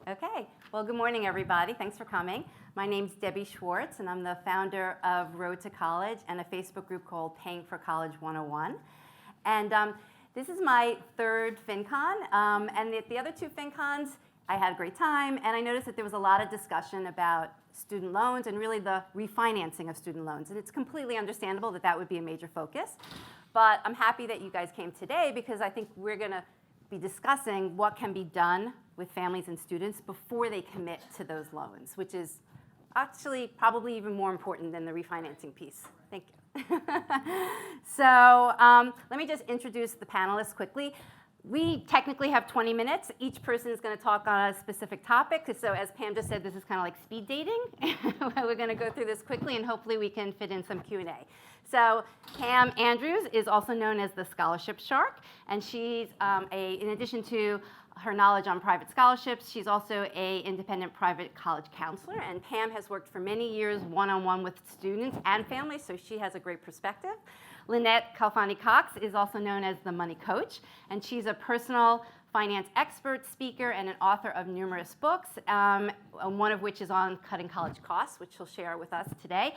Okay, well, good morning, everybody. Thanks for coming. My name's Debbie Schwartz, and I'm the founder of Road to College and a Facebook group called Paying for College 101. And this is my third FinCon, and the other two FinCons, I had a great time, and I noticed that there was a lot of discussion about student loans and really the refinancing of student loans. And it's completely understandable that that would be a major focus. But I'm happy that you guys came today because I think we're going to be discussing what can be done with families and students before they commit to those loans, which is actually probably even more important than the refinancing piece. Thank you. So let me just introduce the panelists quickly. We technically have 20 minutes. Each person is going to talk on a specific topic. So as Pam just said, this is kind of like speed dating. We're going to go through this quickly, and hopefully we can fit in some Q&A. So Pam Andrews is also known as the Scholarship Shark, and she's, in addition to her knowledge on private scholarships, she's also an independent private college counselor, and Pam has worked for many years one-on-one with students and families, so she has a great perspective. Lynnette Khalfani-Cox is also known as the Money Coach, and she's a personal finance expert, speaker, and an author of numerous books, one of which is on cutting college costs, which she'll share with us today.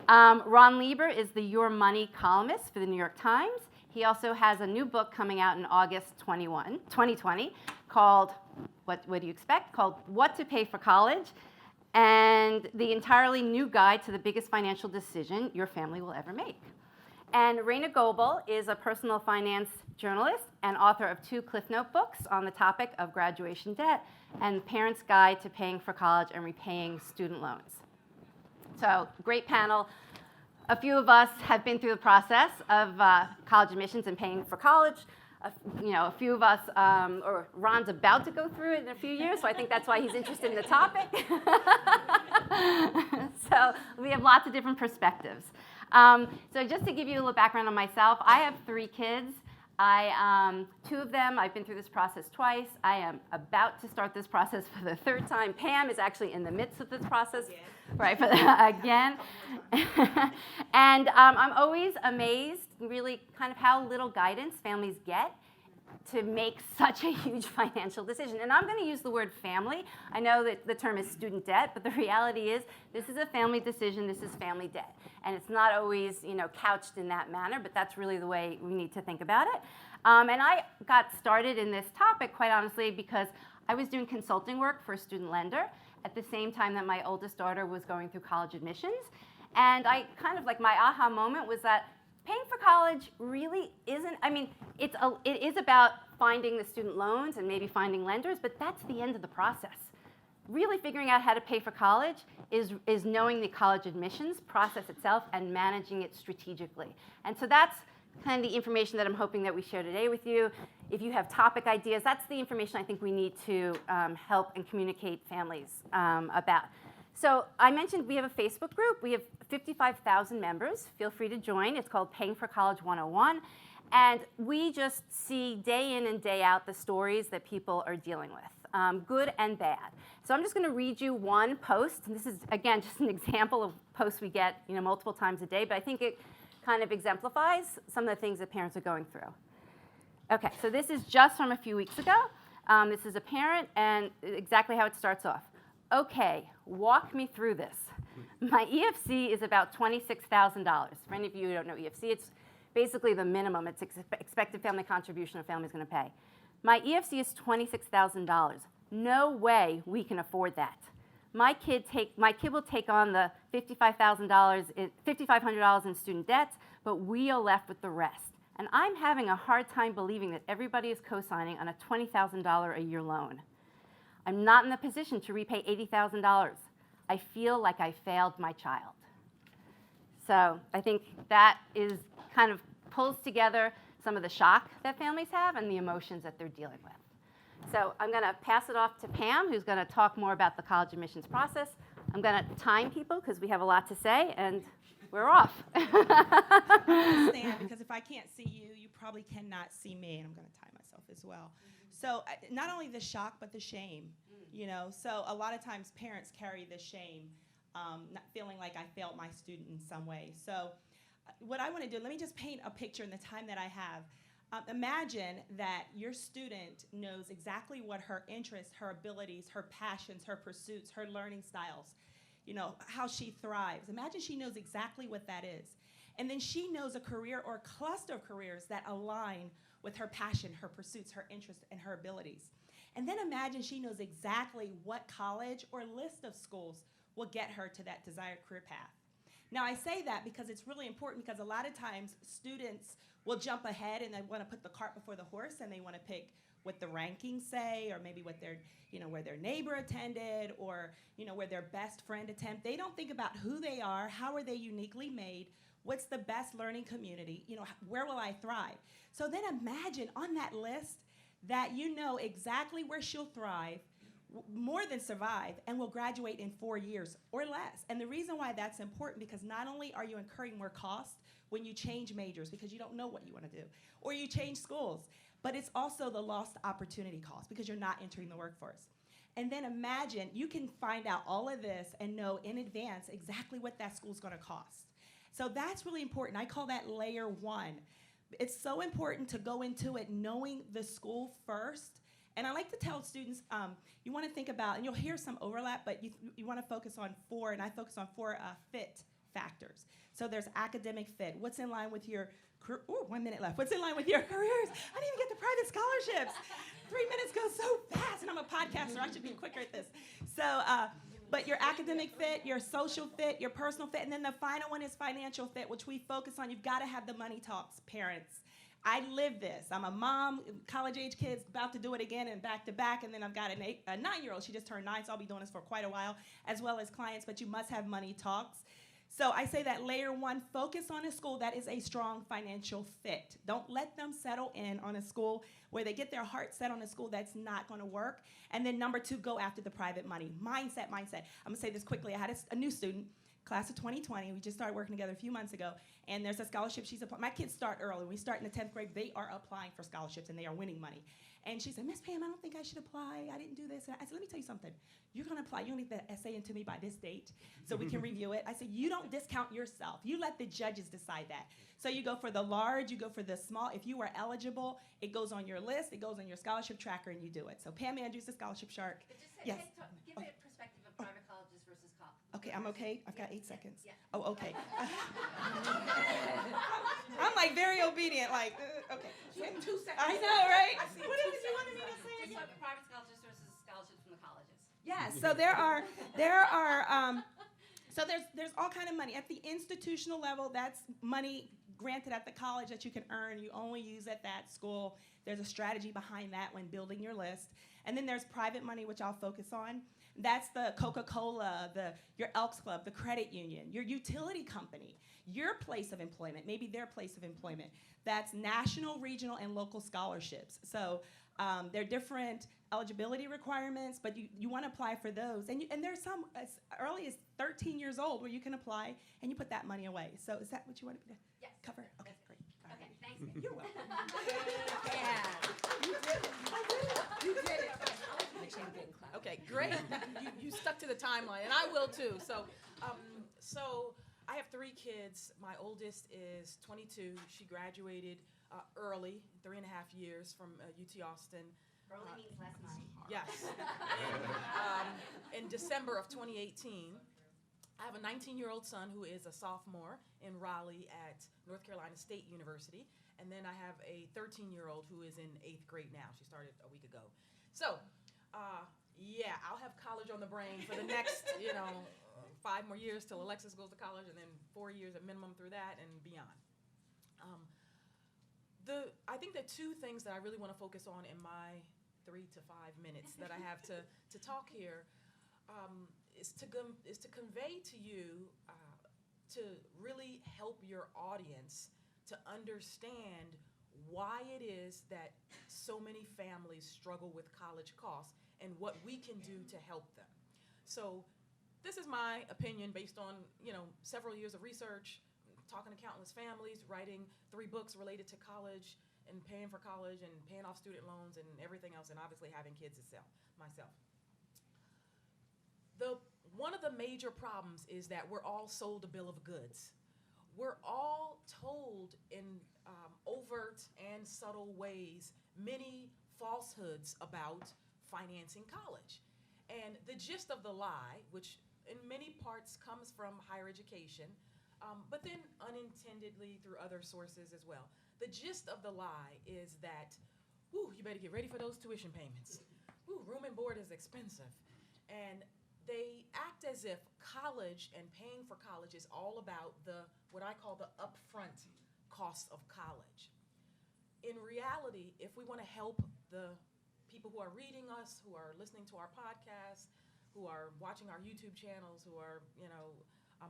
Lieber is the Your Money columnist for the New York Times. He also has a new book coming out in August 2020 called, what do you expect? Called What to Pay for College, and the entirely new guide to the biggest financial decision your family will ever make. And Reyna Gobel is a personal finance journalist and author of 2 Cliff Note books on the topic of graduation debt and Parents' Guide to Paying for College and Repaying Student Loans. So, great panel. A few of us have been through the process of college admissions and paying for college. A few of us, or Ron's about to go through it in a few years, so I think that's why he's interested in the topic. So we have lots of different perspectives. So just to give you a little background on myself, I have 3 kids. 2 of them, I've been through this process twice. I am about to start this process for the 3rd time. Pam is actually in the midst of this process, right, again. And I'm always amazed, really, kind of how little guidance families get to make such a huge financial decision. And I'm going to use the word family. I know that the term is student debt, but the reality is this is a family decision, this is family debt. And it's not always, couched in that manner, but that's really the way we need to think about it. And I got started in this topic, quite honestly, because I was doing consulting work for a student lender at the same time that my oldest daughter was going through college admissions. And I kind of, my aha moment was that paying for college really isn't, it is about finding the student loans and maybe finding lenders, but that's the end of the process. Really figuring out how to pay for college is knowing the college admissions process itself and managing it strategically. And so that's kind of the information that I'm hoping that we share today with you. If you have topic ideas, that's the information I think we need to help and communicate families about. So I mentioned we have a Facebook group. We have 55,000 members. Feel free to join. It's called Paying for College 101. And we just see day in and day out the stories that people are dealing with, good and bad. So I'm just going to read you one post. And this is, again, just an example of posts we get multiple times a day. But I think it kind of exemplifies some of the things that parents are going through. OK, so this is just from a few weeks ago. This is a parent, and exactly how it starts off. OK, walk me through this. My EFC is about $26,000. For any of you who don't know EFC, it's basically the minimum. It's expected family contribution a family's going to pay. My EFC is $26,000. No way we can afford that. My kid will take on the $5,500 in student debts, but we are left with the rest. And I'm having a hard time believing that everybody is co-signing on a $20,000 a year loan. I'm not in the position to repay $80,000. I feel like I failed my child. So I think that is kind of pulls together some of the shock that families have and the emotions that they're dealing with. So I'm going to pass it off to Pam, who's going to talk more about the college admissions process. I'm going to time people because we have a lot to say, and we're off. I understand, because if I can't see you, you probably cannot see me, and I'm going to time myself as well. So not only the shock, but the shame, So a lot of times parents carry the shame, not feeling like I failed my student in some way. So what I want to do, let me just paint a picture in the time that I have. Imagine that your student knows exactly what her interests, her abilities, her passions, her pursuits, her learning styles, how she thrives. Imagine she knows exactly what that is. And then she knows a career or a cluster of careers that align with her passion, her pursuits, her interests, and her abilities. And then imagine she knows exactly what college or list of schools will get her to that desired career path. Now, I say that because it's really important, because a lot of times students will jump ahead and they want to put the cart before the horse, and they want to pick what the rankings say, or maybe what their, where their neighbor attended, or where their best friend attended. They don't think about who they are, how are they uniquely made, what's the best learning community, where will I thrive? So then imagine on that list that you know exactly where she'll thrive, more than survive, and will graduate in 4 years or less. And the reason why that's important, because not only are you incurring more cost when you change majors because you don't know what you want to do, or you change schools, but it's also the lost opportunity cost because you're not entering the workforce. And then imagine you can find out all of this and know in advance exactly what that school's going to cost. So that's really important. I call that layer one. It's so important to go into it knowing the school first. And I like to tell students, you want to think about, and you'll hear some overlap, but you want to focus on four, and I focus on four fit factors. So there's academic fit. What's in line with your, 1 minute left. What's in line with your careers? I didn't even get to private scholarships. 3 minutes go so fast, and I'm a podcaster. I should be quicker at this. So, but your academic fit, your social fit, your personal fit, and then the final one is financial fit, which we focus on. You've got to have the money talks, parents. I live this. I'm a mom, college-age kids, about to do it again and back-to-back, and then I've got a 9-year-old. She just turned 9, so I'll be doing this for quite a while, as well as clients, but you must have money talks. So I say that layer one, focus on a school that is a strong financial fit. Don't let them settle in on a school where they get their heart set on a school that's not going to work. And then number two, go after the private money. Mindset. I'm going to say this quickly. I had a new student, class of 2020. We just started working together a few months ago, and there's a scholarship she's applying. My kids start early. When we start in the 10th grade, they are applying for scholarships, and they are winning money. And she said, Miss Pam, I don't think I should apply. I didn't do this. And I said, let me tell you something. You're going to apply. You're going to get the essay into me by this date so we can review it. I said, you don't discount yourself. You let the judges decide that. So you go for the large, you go for the small. If you are eligible, it goes on your list, it goes on your scholarship tracker, and you do it. So Pam Andrews, the scholarship shark. But just yes. Give me a perspective of private colleges versus college. Okay, I'm okay. I've got 8 seconds. Yeah. Oh, okay. I'm like very obedient, like, okay. She had 2 seconds. I know, right? I see What is it 2 you wanted me to seconds. say? Just talk private scholarships versus scholarships from the colleges. Yes, so so there's all kind of money. At the institutional level, that's money granted at the college that you can earn. You only use at that school. There's a strategy behind that when building your list. And then there's private money, which I'll focus on. That's the Coca-Cola, your Elks Club, the credit union, your utility company, your place of employment, maybe their place of employment. That's national, regional, and local scholarships. So there are different eligibility requirements, but you want to apply for those. And there's some as early as 13 years old where you can apply and you put that money away. So is that what you wanted me to Yes. cover? Okay, great. All Okay, right. thanks. You're welcome. Yeah. You did it. Make sure you didn't clap. Okay, great. You stuck to the timeline, and I will too. So I have 3 kids. My oldest is 22. She graduated early, 3.5 years from UT Austin. Early means less money. Yes. In December of 2018, I have a 19-year-old son who is a sophomore in Raleigh at North Carolina State University. And then I have a 13-year-old who is in 8th grade now. She started a week ago. So, yeah, I'll have college on the brain for the next, 5 more years till Alexis goes to college, and then 4 years at minimum through that and beyond. I think the 2 things that I really want to focus on in my 3 to 5 minutes that I have to talk here is to convey to you to really help your audience to understand why it is that so many families struggle with college costs and what we can do to help them. So this is my opinion based on several years of research, talking to countless families, writing 3 books related to college and paying for college and paying off student loans and everything else, and obviously having kids myself. One of the major problems is that we're all sold a bill of goods. we're all told in overt and subtle ways many falsehoods about financing college. And the gist of the lie, which in many parts comes from higher education, but then unintendedly through other sources as well. The gist of the lie is that, whoo, you better get ready for those tuition payments. Whoo, room and board is expensive. And they act as if college and paying for college is all about what I call the upfront cost of college. In reality, if we want to help the people who are reading us, who are listening to our podcast, who are watching our YouTube channels, who are,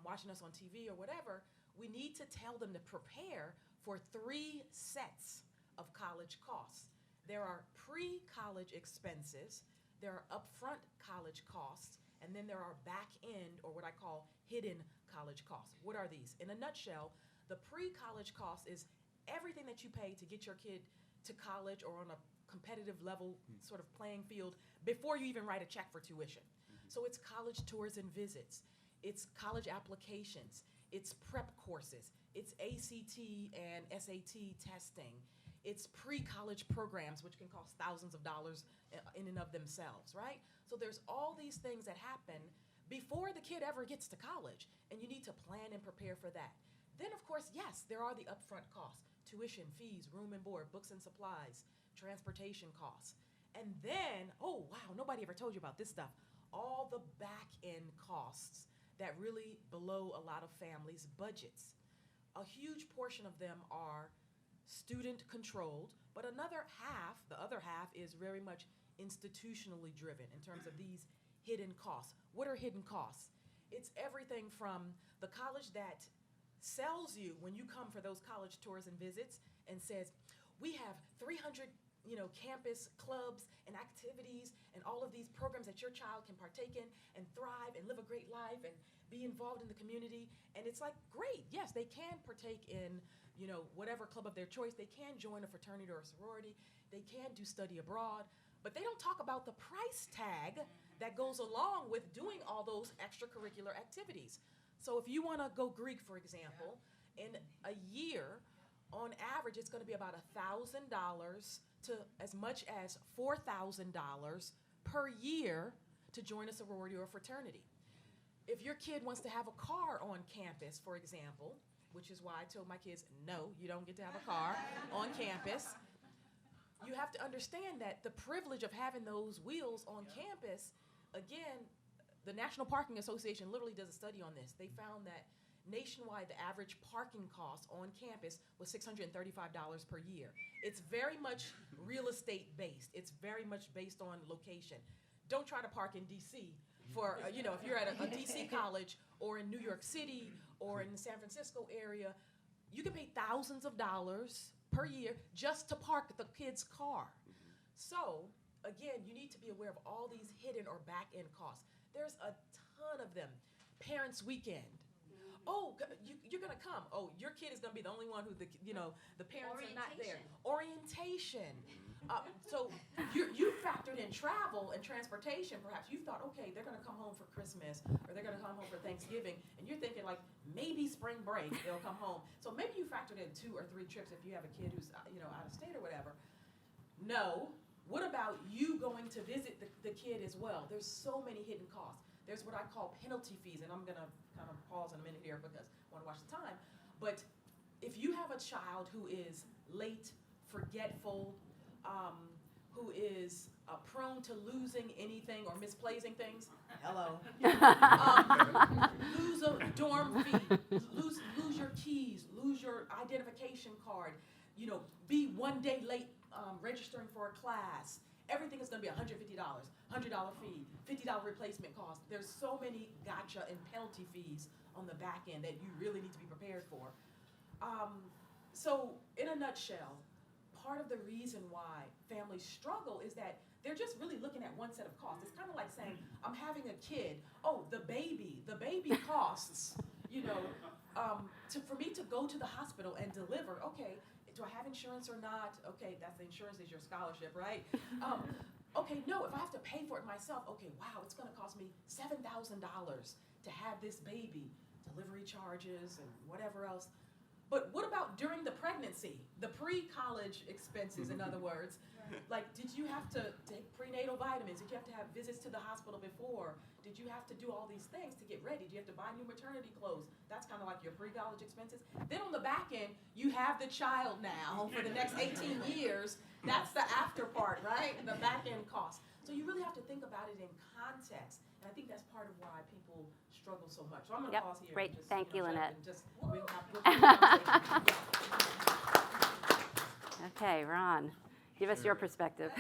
watching us on TV or whatever, we need to tell them to prepare for 3 sets of college costs. There are pre-college expenses, there are upfront college costs, and then there are back-end, or what I call hidden college costs. What are these? In a nutshell, the pre-college cost is everything that you pay to get your kid to college or on a competitive level sort of playing field before you even write a check for tuition. So it's college tours and visits, it's college applications, it's prep courses, it's ACT and SAT testing, it's pre-college programs, which can cost thousands of dollars in and of themselves, right? So there's all these things that happen before the kid ever gets to college, and you need to plan and prepare for that. Then, of course, yes, there are the upfront costs: tuition, fees, room and board, books and supplies, transportation costs. And then, oh wow, nobody ever told you about this stuff, all the back-end costs that really blow a lot of families' budgets. A huge portion of them are student-controlled, but the other half is very much institutionally driven in terms of these hidden costs. What are hidden costs? It's everything from the college that sells you when you come for those college tours and visits and says, we have 300 campus clubs and activities and all of these programs that your child can partake in and thrive and live a great life and be involved in the community. And it's like, great, yes, they can partake in, whatever club of their choice. They can join a fraternity or a sorority. They can do study abroad. But they don't talk about the price tag that goes along with doing all those extracurricular activities. So if you want to go Greek, for example, in a year, on average, it's going to be about $1,000 to as much as $4,000 per year to join a sorority or a fraternity. If your kid wants to have a car on campus, for example, which is why I told my kids, no, you don't get to have a car on campus, you have to understand that the privilege of having those wheels on campus, again, the National Parking Association literally does a study on this. They found that nationwide, the average parking cost on campus was $635 per year. It's very much real estate based. It's very much based on location. Don't try to park in DC for, if you're at a DC college or in New York City or in the San Francisco area, you can pay thousands of dollars per year just to park the kid's car. So, again, you need to be aware of all these hidden or back-end costs. There's a ton of them. Parents' weekend. Oh, you're going to come. Oh, your kid is going to be the only one who the parents are not there. Orientation. So you factored in travel and transportation. Perhaps you thought, okay, they're going to come home for Christmas or they're going to come home for Thanksgiving, and you're thinking like maybe spring break they'll come home. So maybe you factored in 2 or 3 trips if you have a kid who's out of state or whatever. No. What about you going to visit the kid as well? There's so many hidden costs. There's what I call penalty fees, and I'm going to kind of pause in a minute here because I want to watch the time. But if you have a child who is late, forgetful, who is prone to losing anything or misplacing things, hello. Lose a dorm fee, lose your keys, lose your identification card, be 1 day late registering for a class. Everything is going to be $150, $100 fee, $50 replacement cost. There's so many gotcha and penalty fees on the back end that you really need to be prepared for. So in a nutshell, part of the reason why families struggle is that they're just really looking at one set of costs. It's kind of like saying, I'm having a kid. Oh, the baby costs, for me to go to the hospital and deliver, okay, do I have insurance or not? Okay, that's the insurance is your scholarship, right? Okay, no, if I have to pay for it myself, okay, wow, it's going to cost me $7,000 to have this baby. delivery charges and whatever else. But what about during the pregnancy, the pre-college expenses, in other words? Like, did you have to take prenatal vitamins? Did you have to have visits to the hospital before? Did you have to do all these things to get ready? Do you have to buy new maternity clothes? That's kind of like your pre-college expenses. Then on the back end, you have the child now for the next 18 years. That's the after part, right? The back end cost. So you really have to think about it in context. And I think that's part of why people struggle so much. So I'm going to pause here. Great. And just, Thank you, check Lynnette. and just, we'll have Okay, Ron, give us your perspective.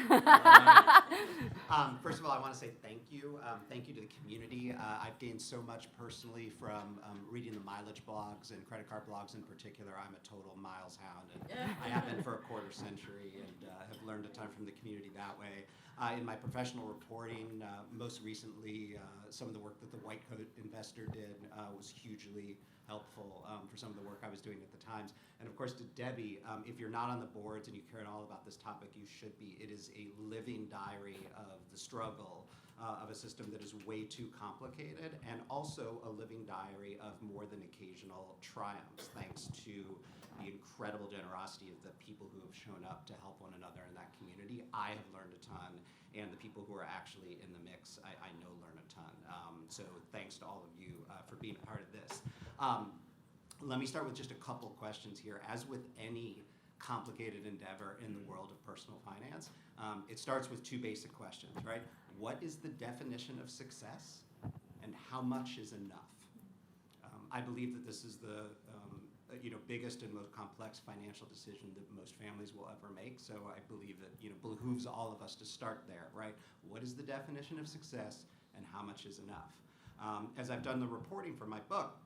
First of all, I want to say thank you. Thank you to the community. I've gained so much personally from reading the mileage blogs and credit card blogs in particular. I'm a total miles hound, and I have been for a quarter century, and have learned a ton from the community that way. In my professional reporting, most recently, some of the work that the White Coat Investor did was hugely helpful for some of the work I was doing at the Times. And of course to Debbie, if you're not on the boards and you care at all about this topic, you should be. It is a living diary of the struggle of a system that is way too complicated, and also a living diary of more than occasional triumphs, thanks to the incredible generosity of the people who have shown up to help one another in that community. I have learned a ton, and the people who are actually in the mix, I know learn a ton. So thanks to all of you for being a part of this. Let me start with just a couple questions here. As with any complicated endeavor in the world of personal finance, it starts with two basic questions, right? What is the definition of success, and how much is enough? I believe that this is the biggest and most complex financial decision that most families will ever make. So I believe that behooves all of us to start there, right? What is the definition of success, and how much is enough? As I've done the reporting for my book,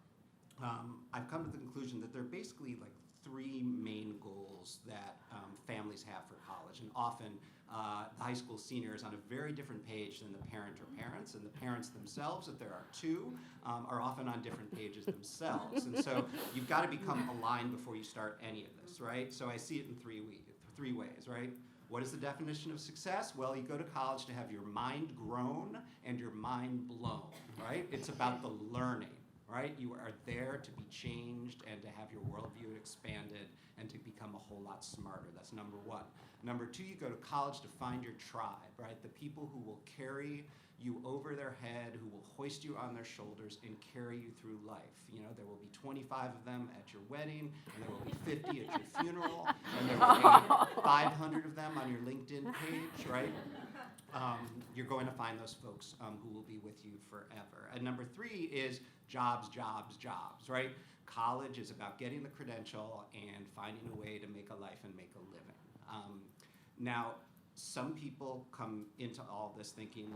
I've come to the conclusion that there are basically like three main goals that families have for college, and often the high school senior is on a very different page than the parent or parents, and the parents themselves, if there are two, are often on different pages themselves. And so you've got to become aligned before you start any of this, right? So I see it in three ways, right? What is the definition of success? Well, you go to college to have your mind grown and your mind blown, right? It's about the learning, right? You are there to be changed and to have your worldview expanded and to become a whole lot smarter. That's number one. Number two, you go to college to find your tribe, right? The people who will carry you over their head, who will hoist you on their shoulders and carry you through life. There will be 25 of them at your wedding, and there will be 50 at your funeral, and there will be 500 of them on your LinkedIn page, right? You're going to find those folks who will be with you forever. And number three is jobs, right? College is about getting the credential and finding a way to make a life and make a living. Now, some people come into all this thinking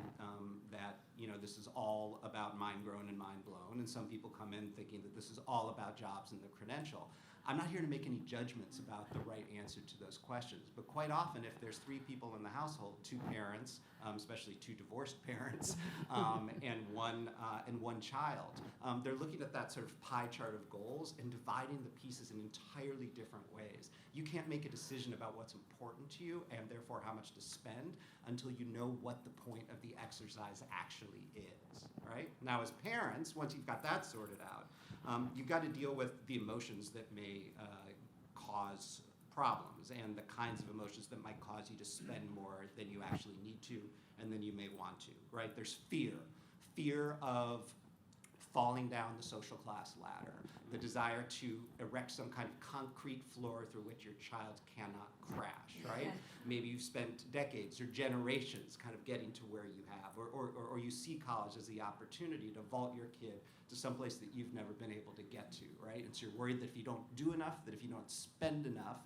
that this is all about mind grown and mind blown, and some people come in thinking that this is all about jobs and the credential. I'm not here to make any judgments about the right answer to those questions, but quite often if there's three people in the household, two parents, especially two divorced parents, and one child, they're looking at that sort of pie chart of goals and dividing the pieces in entirely different ways. You can't make a decision about what's important to you and therefore how much to spend until you know what the point of the exercise actually is, right? Now as parents, once you've got that sorted out, you've got to deal with the emotions that may cause problems and the kinds of emotions that might cause you to spend more than you actually need to and than you may want to, right? There's fear of falling down the social class ladder, the desire to erect some kind of concrete floor through which your child cannot crash, right? Maybe you've spent decades or generations kind of getting to where you have, or you see college as the opportunity to vault your kid to someplace that you've never been able to get to, right? And so you're worried that if you don't do enough, that if you don't spend enough,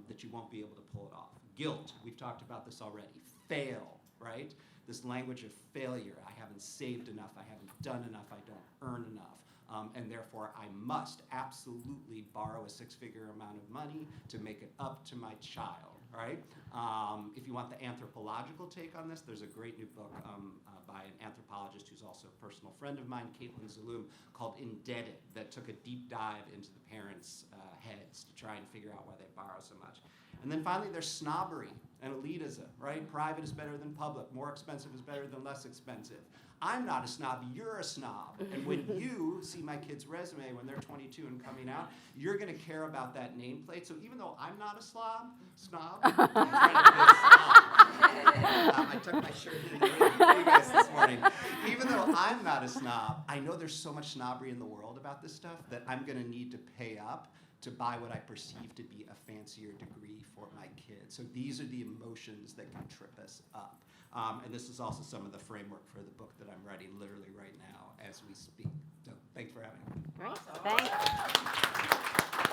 that you won't be able to pull it off. Guilt, we've talked about this already. Fail, right? This language of failure. I haven't saved enough, I haven't done enough, I don't earn enough, and therefore I must absolutely borrow a six-figure amount of money to make it up to my child, right? If you want the anthropological take on this, there's a great new book by an anthropologist who's also a personal friend of mine, Caitlin Zaloom, called Indebted, that took a deep dive into the parents' heads to try and figure out why they borrow so much. And then finally, there's snobbery and elitism, right? Private is better than public. More expensive is better than less expensive. I'm not a snob, you're a snob. And when you see my kid's resume when they're 22 and coming out, you're gonna care about that nameplate. So even though I'm not a snob, I'm trying to be a snob. I took my shirt in for you guys this morning. Even though I'm not a snob, I know there's so much snobbery in the world about this stuff that I'm gonna need to pay up to buy what I perceive to be a fancier degree for my kids. So these are the emotions that can trip us up. And this is also some of the framework for the book that I'm writing literally right now as we speak. So thanks for having me. Great, thanks.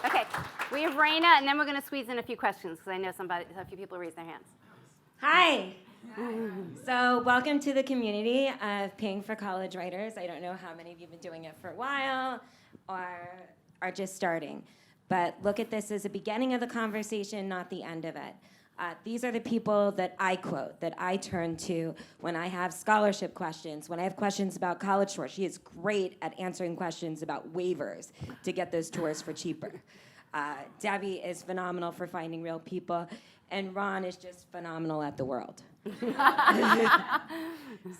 Okay, we have Reyna, and then we're going to squeeze in a few questions because I know a few people raised their hands. Hi. So welcome to the community of Paying for College writers. I don't know how many of you have been doing it for a while or are just starting. But look at this as a beginning of the conversation, not the end of it. These are the people that I quote, that I turn to when I have scholarship questions, when I have questions about college tours. She is great at answering questions about waivers to get those tours for cheaper. Debbie is phenomenal for finding real people, and Ron is just phenomenal at the world.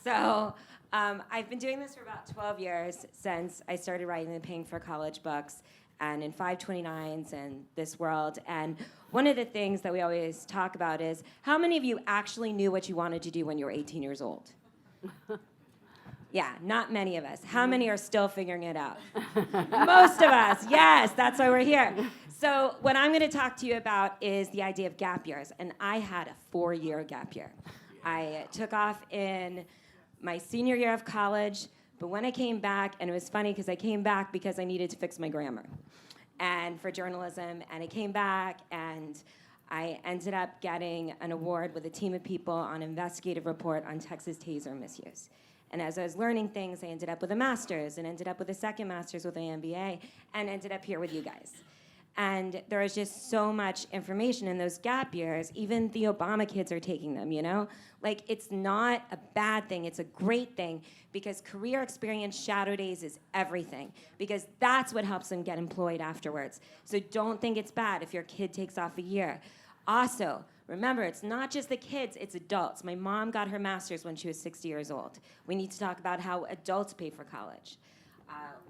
So I've been doing this for about 12 years since I started writing the Paying for College books, and in 529s and this world. And one of the things that we always talk about is, how many of you actually knew what you wanted to do when you were 18 years old? Yeah, not many of us. How many are still figuring it out? Most of us, yes, that's why we're here. So what I'm gonna talk to you about is the idea of gap years. And I had a 4-year gap year. I took off in my senior year of college, but when I came back, and it was funny because I came back because I needed to fix my grammar and for journalism, and I came back and I ended up getting an award with a team of people on an investigative report on Texas taser misuse. And as I was learning things, I ended up with a master's and ended up with a second master's with an MBA and ended up here with you guys. And there is just so much information in those gap years. Even the Obama kids are taking them, you know? Like, it's not a bad thing, it's a great thing, because career experience, shadow days is everything, because that's what helps them get employed afterwards. So don't think it's bad if your kid takes off a year. Also, remember, it's not just the kids, it's adults. My mom got her master's when she was 60 years old. We need to talk about how adults pay for college.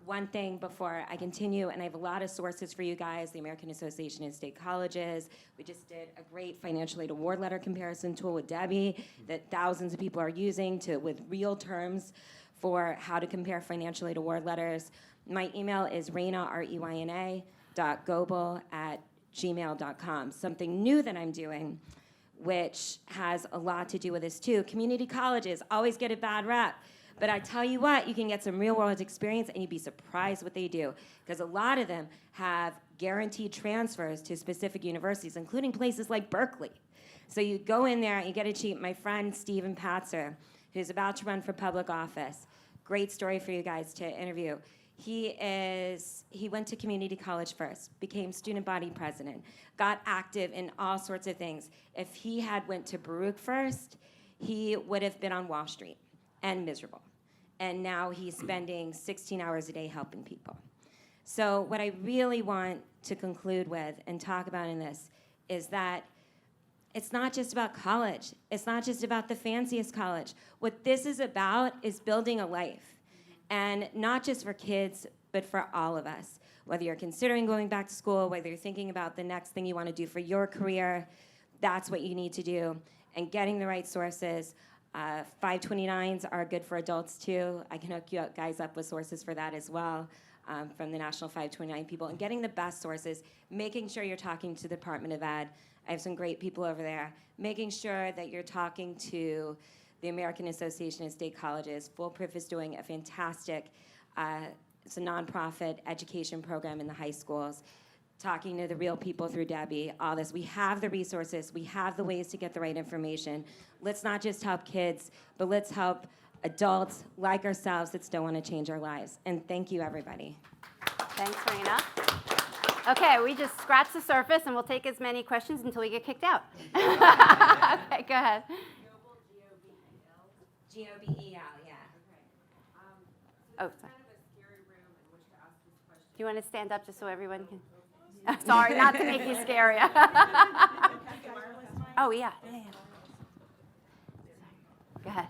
One thing before I continue, and I have a lot of sources for you guys, the American Association of State Colleges. We just did a great financial aid award letter comparison tool with Debbie that thousands of people are using with real terms for how to compare financial aid award letters. My email is Reyna, Reyna, .gobel@gmail.com. Something new that I'm doing, which has a lot to do with this too. Community colleges always get a bad rap. But I tell you what, you can get some real world experience and you'd be surprised what they do. Because a lot of them have guaranteed transfers to specific universities, including places like Berkeley. So you go in there and you get a cheat. My friend Stephen Patzer, who's about to run for public office, great story for you guys to interview. He went to community college first, became student body president, got active in all sorts of things. If he had went to Baruch first, he would have been on Wall Street and miserable. And now he's spending 16 hours a day helping people. So what I really want to conclude with and talk about in this is that it's not just about college. It's not just about the fanciest college. What this is about is building a life. And not just for kids, but for all of us. Whether you're considering going back to school, whether you're thinking about the next thing you want to do for your career, that's what you need to do. And getting the right sources. 529s are good for adults too. I can hook you guys up with sources for that as well, from the National 529 people. And getting the best sources, making sure you're talking to the Department of Ed. I have some great people over there. Making sure that you're talking to the American Association of State Colleges. Foolproof is doing a fantastic, it's a nonprofit education program in the high schools. Talking to the real people through Debbie, all this. We have the resources, we have the ways to get the right information. Let's not just help kids, but let's help adults like ourselves that still want to change our lives. And thank you, everybody. Thanks, Reyna. Okay, we just scratched the surface, and we'll take as many questions until we get kicked out. Okay, go ahead. G-O-B-E-L, yeah. Oh, sorry. Do you want to stand up just so everyone can? Sorry, not to make you scary. guys want wireless this? mic? Oh, yeah. Go ahead.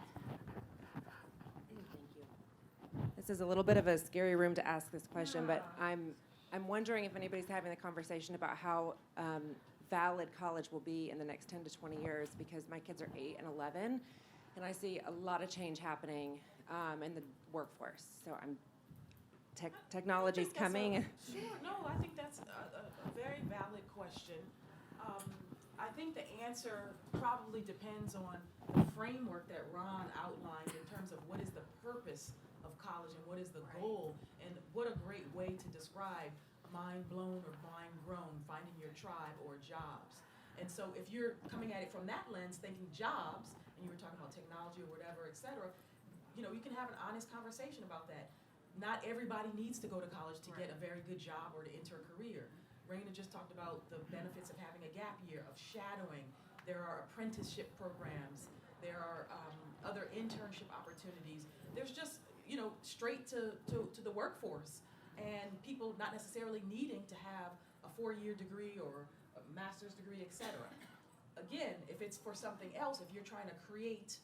This is a little bit of a scary room to ask this question, but I'm wondering if anybody's having the conversation about how valid college will be in the next 10 to 20 years, because my kids are 8 and 11, and I see a lot of change happening in the workforce. So technology's coming. Sure, no, I think that's a very valid question. I think the answer probably depends on the framework that Ron outlined in terms of what is the purpose of college and what is the goal, and what a great way to describe mind blown or mind grown, finding your tribe or jobs. And so if you're coming at it from that lens, thinking jobs, and you were talking about technology or whatever, et cetera, you know, you can have an honest conversation about that. Not everybody needs to go to college to get a very good job or to enter a career. Reyna just talked about the benefits of having a gap year, of shadowing. There are apprenticeship programs. There are other internship opportunities. There's just, you know, straight to the workforce, and people not necessarily needing to have a 4-year degree or a master's degree, et cetera. Again, if it's for something else, if you're trying to create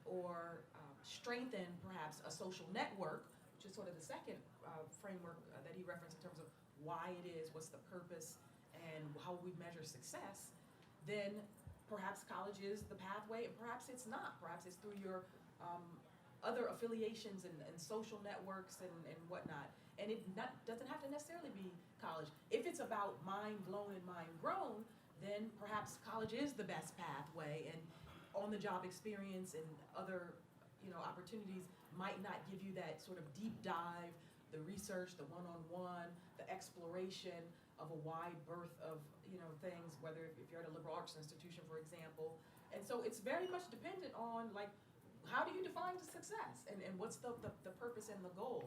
or strengthen perhaps a social network, which is sort of the second framework that he referenced in terms of why it is, what's the purpose, and how we measure success, then perhaps college is the pathway, and perhaps it's not. Perhaps it's through your other affiliations and social networks and whatnot. And it doesn't have to necessarily be college. If it's about mind blown and mind grown, then perhaps college is the best pathway, and on-the-job experience and other, you know, opportunities might not give you that sort of deep dive, the research, the one-on-one, the exploration of a wide berth of, you know, things, whether if you're at a liberal arts institution, for example. And so it's very much dependent on, like, how do you define success, and what's the purpose and the goal?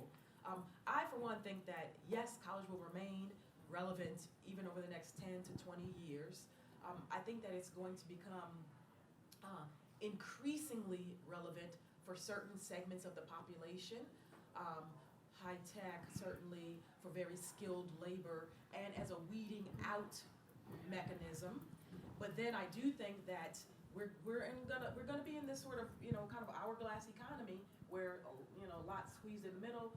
I, for one, think that, yes, college will remain relevant even over the next 10 to 20 years. I think that it's going to become increasingly relevant for certain segments of the population. High tech, certainly for very skilled labor, and as a weeding out mechanism. But then I do think that we're gonna be in this sort of, you know, kind of hourglass economy where, you know, a lot squeezed in the middle,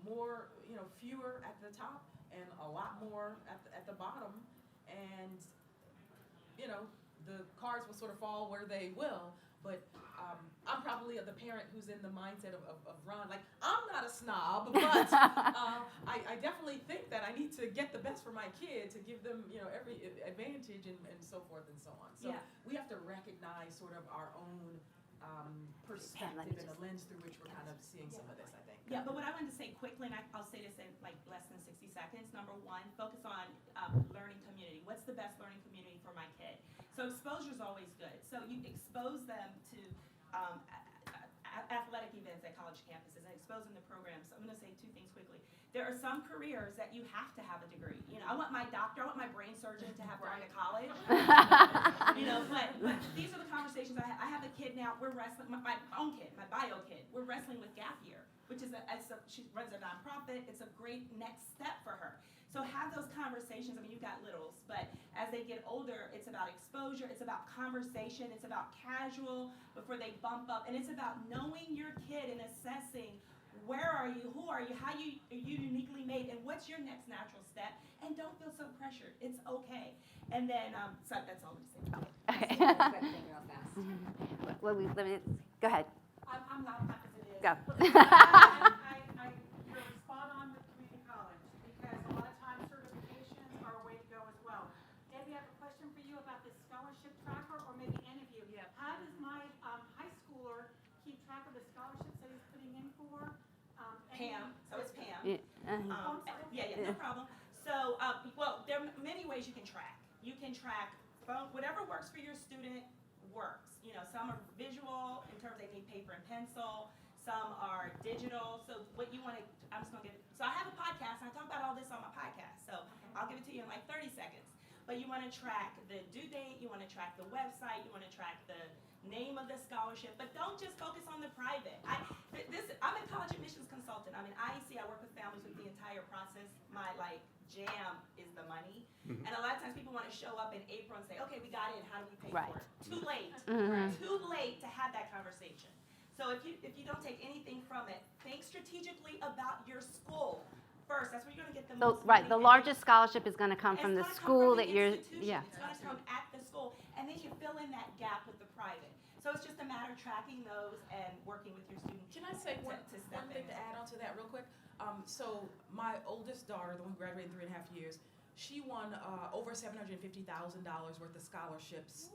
more, you know, fewer at the top and a lot more at the bottom, and, you know, the cards will sort of fall where they will. But I'm probably the parent who's in the mindset of Ron. Like, I'm not a snob, but I definitely think that I need to get the best for my kid, to give them, you know, every advantage and so forth and so on. So we have to recognize sort of our own perspective and the lens through which we're kind of seeing some of this, I think. Yeah, but what I wanted to say quickly, and I'll say this in like less than 60 seconds. Number one, focus on learning community. What's the best learning community for my kid? So exposure is always good. So you expose them to athletic events at college campuses and expose them to programs. So I'm going to say 2 things quickly. There are some careers that you have to have a degree. You know, I want my doctor, I want my brain surgeon to have gone to college. You know, but these are the conversations I have. I have a kid now. We're wrestling, my own kid, my bio kid. We're wrestling with gap year, which is she runs a nonprofit. It's a great next step for her. So have those conversations. I mean, you've got littles, but as they get older, it's about exposure, it's about conversation, it's about casual before they bump up, and it's about knowing your kid and assessing where are you, who are you, how are you uniquely made, and what's your next natural step, and don't feel so pressured. It's okay. And then, so that's all I'm saying. Okay. Well, go ahead. I'm not happy to do it. Go. You're spot on with community college, because a lot of times certifications are a way to go as well. Debbie, I have a question for you about this scholarship tracker, or maybe any of you. Yeah. How does my high schooler keep track of the scholarships that he's putting in for? Pam, so it's Pam. Yeah. I'm sorry. No problem. So, well, there are many ways you can track. You can track whatever works for your student works. You know, some are visual in terms they need paper and pencil. Some are digital. So what you want to, I'm just going to so I have a podcast, and I talk about all this on my podcast. So I'll give it to you in like 30 seconds. But you want to track the due date. You want to track the website. You want to track the name of the scholarship. But don't just focus on the private. I'm a college admissions consultant. I'm an IEC. I work with families with the entire process. My jam is the money. And a lot of times people people want to show up in April and say, okay, we got in, how do we pay Right. for it? Too late. Mhm. Too late to have that conversation. So if you don't take anything from it, think strategically about your school first. That's where you're going to get the So, most right, money. the And largest scholarship is going to come it's from the gonna come school from the that you're, institution. yeah. It's going to come at the school, and then you fill in that gap with the private. So it's just a matter of tracking those and working with your students. Can I say to one step thing in. to add on to that real quick? So my oldest daughter, the one who graduated in 3.5 years, she won over $750,000 worth of scholarships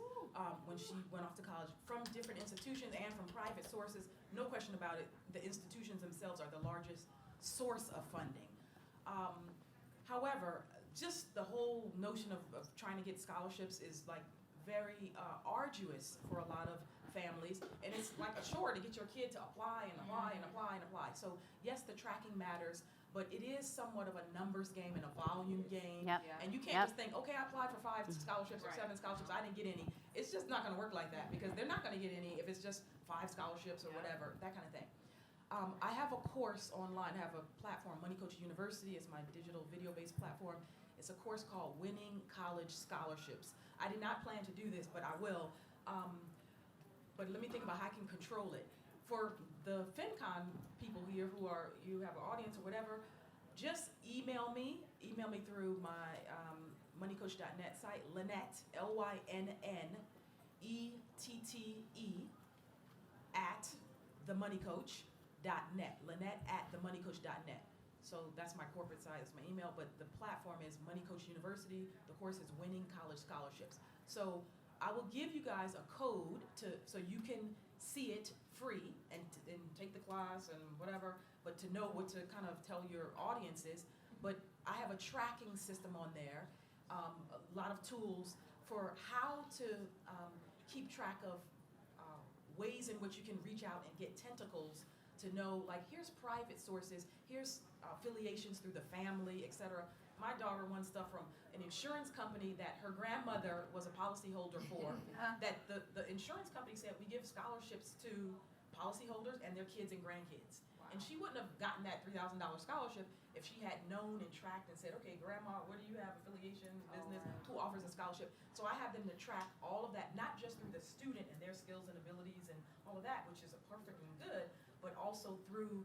when she went off to college from different institutions and from private sources. No question about it, the institutions themselves are the largest source of funding. However, just the whole notion of trying to get scholarships is like very arduous for a lot of families, and it's like a chore to get your kid to apply and apply and apply and apply. So yes, the tracking matters, but it is somewhat of a numbers game and a volume game. Yep. And you can't Yep. just think, okay, I applied for 5 scholarships or 7 scholarships, I didn't get any. It's just not going to work like that, because they're not going to get any if it's just 5 scholarships or whatever, that kind of thing. I have a course online. I have a platform, Money Coach University. It's my digital video-based platform. It's a course called Winning College Scholarships. I did not plan to do this, but I will. But let me think about how I can control it. For the FinCon people here you have an audience or whatever, just email me through my moneycoach.net site, Lynnette, LYNNETTE, at themoneycoach.net, Lynnette@themoneycoach.net. So that's my corporate site, that's my email, but the platform is Money Coach University. The course is Winning College Scholarships. So I will give you guys a code so you can see it free and take the class and whatever, but to know what to kind of tell your audiences. But I have a tracking system on there, a lot of tools for how to keep track of ways in which you can reach out and get tentacles to know, like, here's private sources, here's affiliations through the family, etc. My daughter won stuff from an insurance company that her grandmother was a policyholder for, that the insurance company said, we give scholarships to policyholders and their kids and grandkids. And she wouldn't have gotten that $3,000 scholarship if she had known and tracked and said, okay, grandma, where do you have affiliations, business, who offers a scholarship? So I have them to track all of that, not just through the student and their skills and abilities and all of that, which is perfectly good, but also through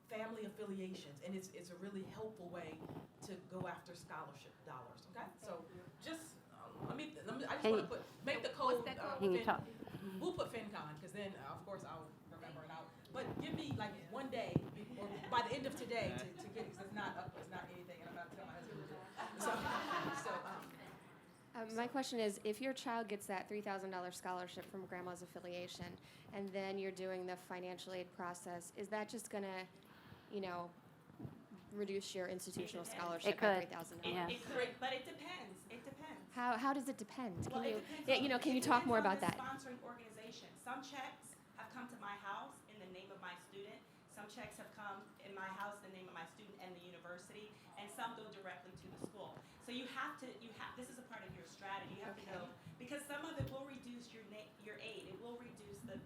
family affiliations. And it's a really helpful way to go after scholarship dollars, okay? So just, I just want to make the code, Can you talk? we'll put FinCon, because then, of course, I'll remember it out. But give me like one day, or by the end of today, to get it, because it's not anything, and I'm about to tell my husband to do it. My question is, if your child gets that $3,000 scholarship from grandma's affiliation, and then you're doing the financial aid process, is that just going to, reduce your institutional scholarship by $3,000? Yeah. It could, but it depends. It depends. How does it depend? Well, Can you, it depends can you talk more about that? Sponsoring organization. Some checks have come to my house in the name of my student. Some checks have come in my house in the name of my student and the university, and some go directly to the school. So this is a part of your strategy. You have to go, because some of it will reduce your aid. It will reduce the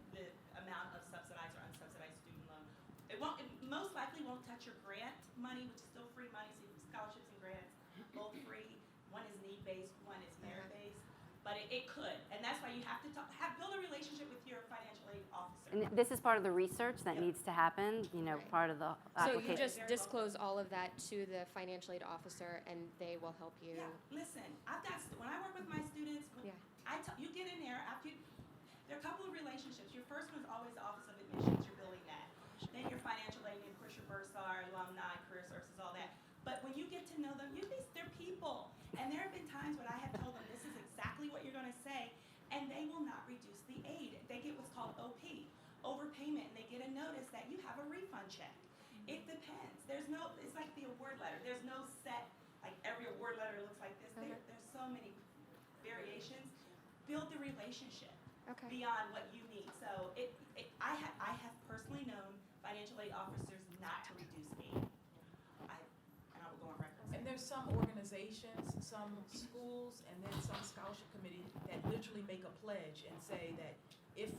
amount of subsidized or unsubsidized student loan. It most likely won't touch your grant money, which is still free money. So scholarships and grants, both free. One is need-based, one is merit-based. But it could, and that's why you have to build a relationship with your financial aid officer. And this is part of the research that needs to happen, Right. part of the So you application. just disclose all of that to the financial aid officer, and they will help you. Yeah, listen, when I work with my students, Yeah. you get in there there are a couple of relationships. Your first one is always the Office of Admissions. You're building that. Then your financial aid, of course, your bursar, alumni, career services, all that. But when you get to know them, they're people. And there have been times when I have told them, this is exactly what you're going to say, and they will not reduce the aid. They get what's called OP, overpayment, and they get a notice that you have a refund check. It depends. It's like the award letter. There's no set, like every award letter looks like this. There's so many variations. Build the relationship beyond what you need. So I have personally known financial aid officers not to reduce aid. And I will go on record. And there's some organizations, some schools, and then some scholarship committee that literally make a pledge and say that if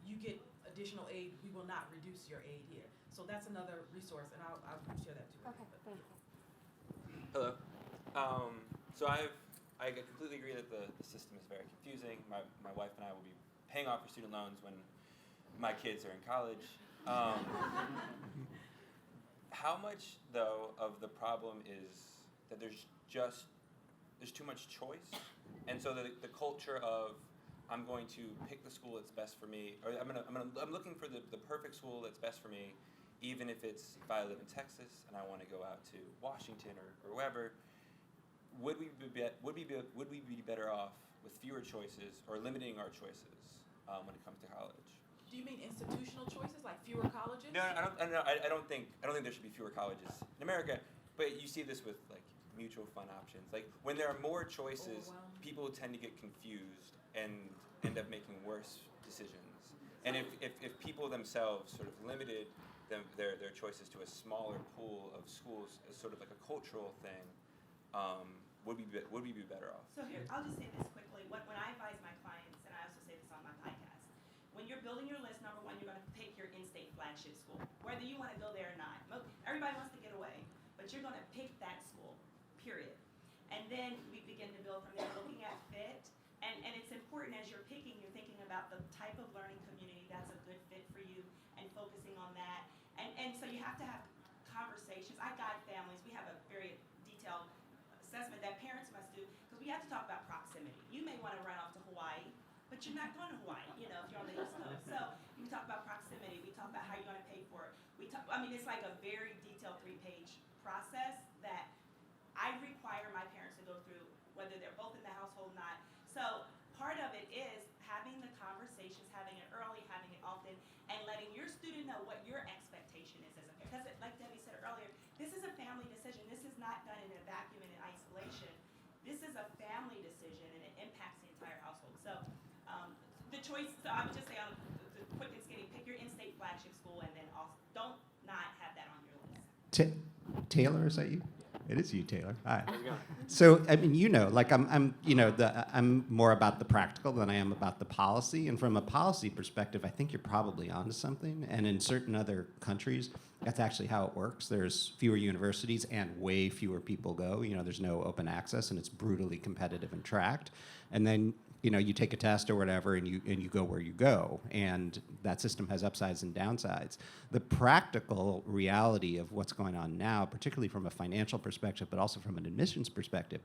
you get additional aid, we will not reduce your aid here. So that's another resource, and I'll share that too. Okay, thank you. Hello. So I I completely agree that the system is very confusing. My wife and I will be paying off our student loans when my kids are in college. How much, though, of the problem is that there's too much choice, and so the culture of I'm going to pick the school that's best for me, or I'm looking for the perfect school that's best for me, even if I live in Texas and I want to go out to Washington or wherever. Would we be better off with fewer choices or limiting our choices when it comes to college? Do you mean institutional choices, like fewer colleges? No, I don't think there should be fewer colleges in America. But you see this with like mutual fund options. Like when there are more choices, people tend to get confused and end up making worse decisions. And if people themselves sort of limited their choices to a smaller pool of schools as sort of like a cultural thing, would we be better off? So here, I'll just say this quickly. When I advise my clients, and I also say this on my podcast, when you're building your list, number one, you're going to pick your in-state flagship school, whether you want to go there or not. Everybody wants to get away, but you're going to pick that school, period. And then we begin to build from there, looking at fit. And it's important as you're picking, you're thinking about the type of learning community that's a good fit for you and focusing on that. And so you have to have conversations. I guide families. We have a very detailed assessment that parents must do, because we have to talk about proximity. You may want to run off to Hawaii, but you're not going to Hawaii, if you're on the East Coast. So we talk about proximity. We talk about how you're going to pay for it. It's like a very detailed 3-page process that I require my parents to go through, whether they're both in the household or not. So part of it is having the conversations, having it early, having it often, and letting your student know what your expectation is as a parent. Because like Debbie said earlier, this is a family decision. This is not done in a vacuum and in isolation. This is a family decision, and it impacts the entire household. So the choice, so I would just say on the quick and skinny, pick your in-state flagship school, and then also don't not have that on your list. Taylor, is that you? It is you, Taylor. Hi. So, I'm more about the practical than I am about the policy. And from a policy perspective, I think you're probably onto something. And in certain other countries, that's actually how it works. There's fewer universities and way fewer people go. There's no open access, and it's brutally competitive and tracked. And then you take a test or whatever, and you go where you go, and that system has upsides and downsides. The practical reality of what's going on now, particularly from a financial perspective, but also from an admissions perspective,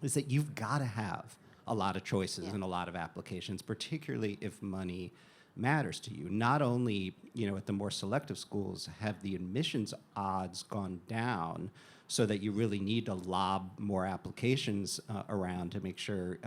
is that you've got to have a lot of choices and a lot of applications, particularly if money matters to you. Not only, at the more selective schools have the admissions odds gone down, so that you really need to lob more applications around to make sure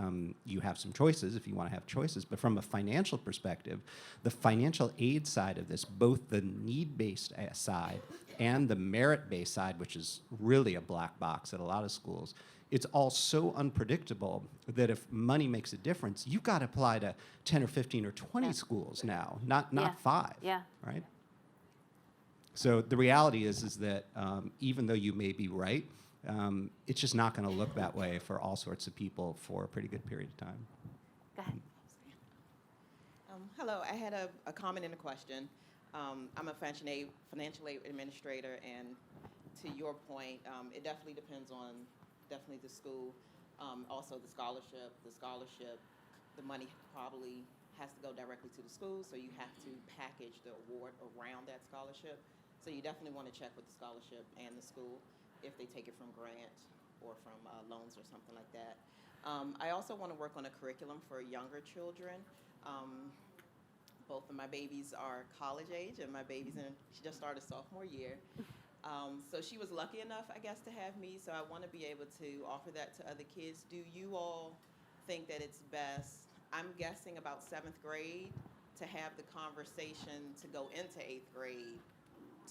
you have some choices if you want to have choices. But from a financial perspective, the financial aid side of this, both the need-based side and the merit-based side, which is really a black box at a lot of schools, it's all so unpredictable that if money makes a difference, you've got to apply to 10 or 15 or 20 schools now, not 5, right? So the reality is that even though you may be right, it's just not going to look that way for all sorts of people for a pretty good period of time. Go ahead. Hello, I had a comment and a question. I'm a financial aid administrator, and to your point, it definitely depends on the school. Also the scholarship, the money probably has to go directly to the school, so you have to package the award around that scholarship. So you definitely want to check with the scholarship and the school if they take it from grant or from loans or something like that. I also want to work on a curriculum for younger children. Both of my babies are college age, and she just started sophomore year. So she was lucky enough, I guess, to have me, so I want to be able to offer that to other kids. Do you all think that it's best, I'm guessing about 7th grade, to have the conversation to go into 8th grade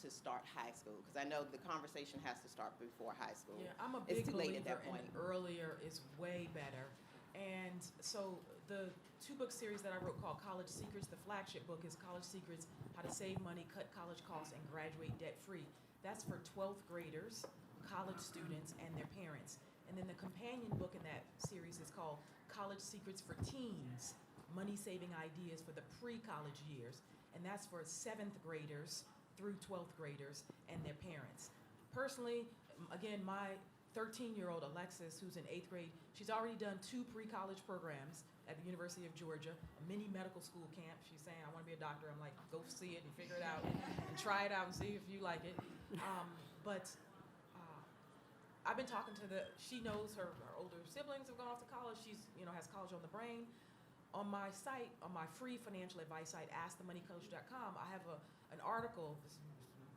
to start high school? Because I know the conversation has to start before high school. Yeah, I'm a It's big too late at believer that point. in earlier is way better. And so the 2-book series that I wrote called College Secrets, the flagship book is College Secrets, How to Save Money, Cut College Costs, and Graduate Debt-Free. That's for 12th graders, college students, and their parents. And then the companion book in that series is called College Secrets for Teens, Money-Saving Ideas for the Pre-College Years. And that's for 7th graders through 12th graders and their parents. Personally, again, my 13-year-old Alexis, who's in 8th grade, she's already done 2 pre-college programs at the University of Georgia, a mini medical school camp. She's saying, I want to be a doctor. I'm like, go see it and figure it out and try it out and see if you like it. But I've been talking to she knows her older siblings have gone off to college. She's, has college on the brain. On my site, on my free financial advice site, askthemoneycoach.com, I have an article, this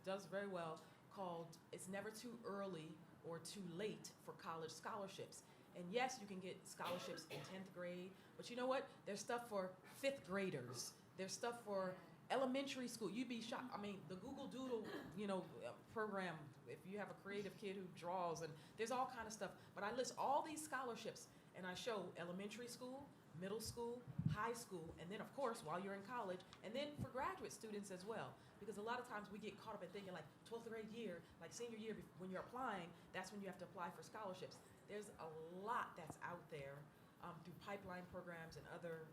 does very well, called It's Never Too Early or Too Late for College Scholarships. And yes, you can get scholarships in 10th grade, but you know what? There's stuff for 5th graders. There's stuff for elementary school. You'd be shocked. I mean, the Google Doodle, program, if you have a creative kid who draws, and there's all kind of stuff. But I list all these scholarships, and I show elementary school, middle school, high school, and then, of course, while you're in college, and then for graduate students as well. Because a lot of times we get caught up in thinking like 12th grade year, like senior year, when you're applying, that's when you have to apply for scholarships. There's a lot that's out there through pipeline programs and other